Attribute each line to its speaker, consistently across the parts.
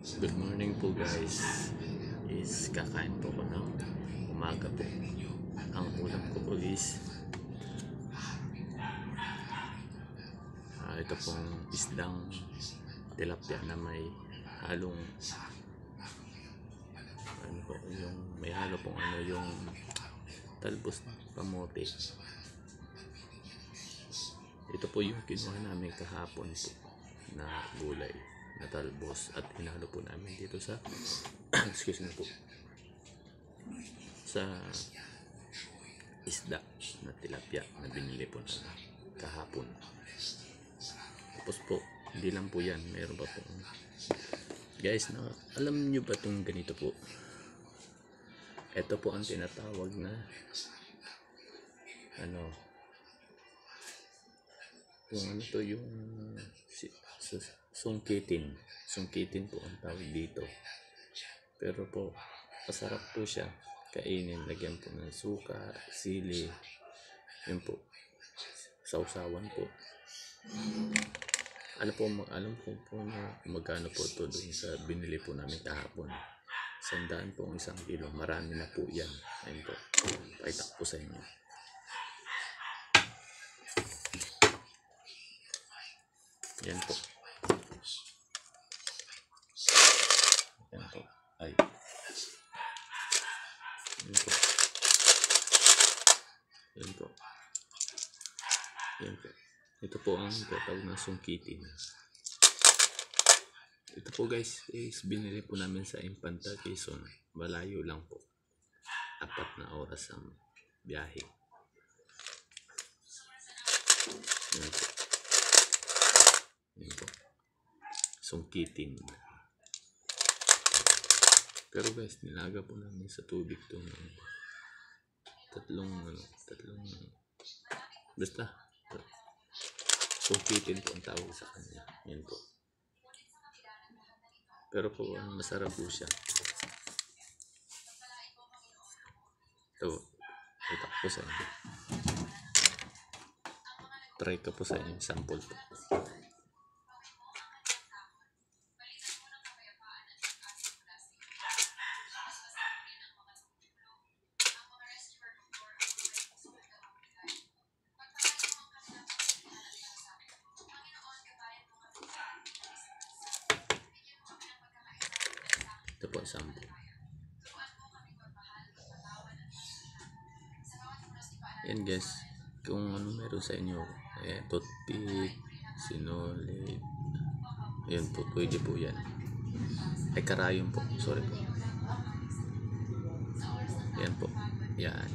Speaker 1: Good morning po guys. Kakain po ko ng umaga po. Ang ulam ko po is ito pong isdang tilapia na may halong po, yung may halo pong yung talbos ng kamote. Ito po yung kinuha namin kahapon po na gulay na talbos at hinalo po namin dito sa excuse me po, sa isda na tilapia na binili po namin kahapon. Tapos po, hindi lang po yan, meron pa po guys na alam nyo ba itong ganito po? Ito po ang tinatawag na yung sungkitin po ang tawag dito. Pero po masarap po siya kainin, lagyan po ng suka, sili, yun po, sausawan po. Alam po na magkano po ito doon sa binili po namin kahapon. 100 po ang 1 kilo, marami na po yan. Ayun po, pakita po sa inyo. Yan po. Yan po. Ay. Yan po. Yan po. Yan po. Ito po ang tatawag ng sungkitin. Ito po guys is binili po namin sa Infanta, Quezon. Malayo lang po. 4 na oras ang biyahe. Yan po. Yan po. Sungkitin. Pero guys, nilaga po namin sa tubig itong tatlong basta sungkitin po ang tawag sa kanya. Yan po. Pero po masarap po siya. Ito po sa inyo. Try ko po sa inyo, sample po. Ito po, sample. Yan guys, kung meron sa inyo, toothpick, sinulid, yun po, pwede po yan. Ay, karayom po, sorry po. Yan po, yan.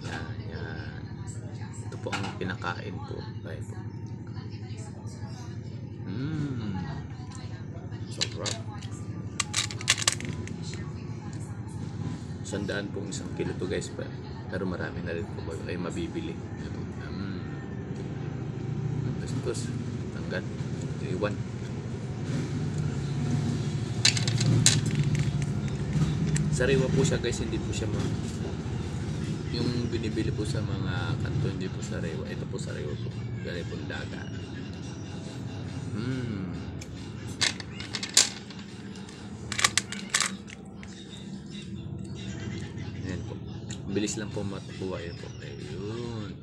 Speaker 1: Ito po ang pinakain po. Ay po. Sarap. 100 pong 1 kilo to guys, pero marami na rin po ay mabibili. Tapos tanggal iwan. Sariwa po siya guys, hindi po siya yung binibili po sa mga kanto, hindi po sariwa. Ito po sariwa po, galing po dagat. Ayan po, bilis lang po matukuha. Yan po, ayun.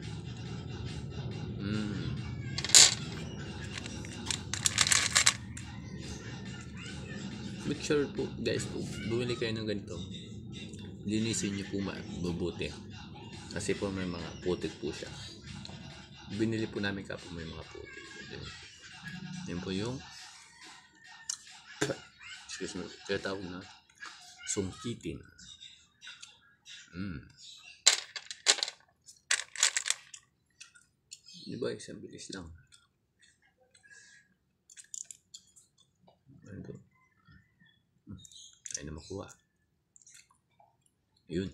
Speaker 1: Make sure po guys po, bumili kayo ng ganito, linisin nyo po mabuti kasi po may mga putik po siya. Binili po namin kapag may mga putik. Yan po yung excuse me, kaya tawag na sungkitin. Diba, isang bilis lang. Ano? Ay na makuha. Yun.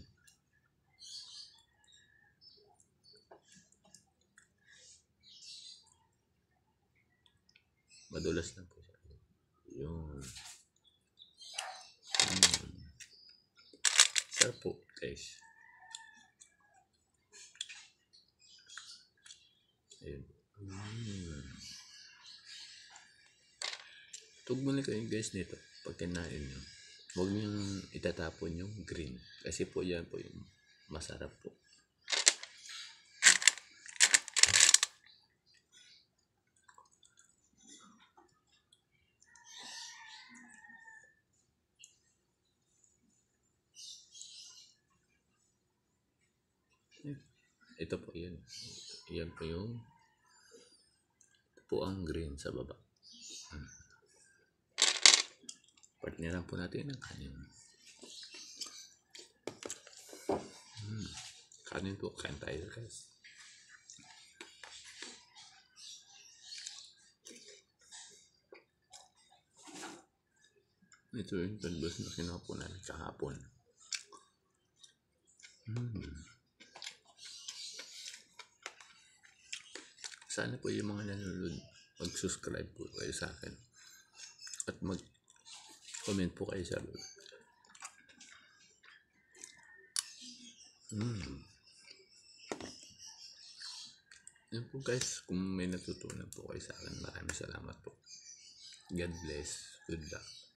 Speaker 1: Madulas lang po siya. Yun. Sarap po guys. Ayun. Tugmuli kayo guys nito pag kinain nyo. Huwag niyong itatapon yung green. Kasi po yan po yung masarap po. Ito po yun. Yan po yung ito po ang green sa baba. Partneran po natin ang kanin. Kanin po. Kain tayo guys. Ito yung talbos na kinuha po namin kahapon. Sana po yung mga nanonood mag-subscribe po kayo sa akin. At mag-comment po kayo sa loob. Yan po guys, kung may natutunan po kayo sa akin, maraming salamat po. God bless. Good luck.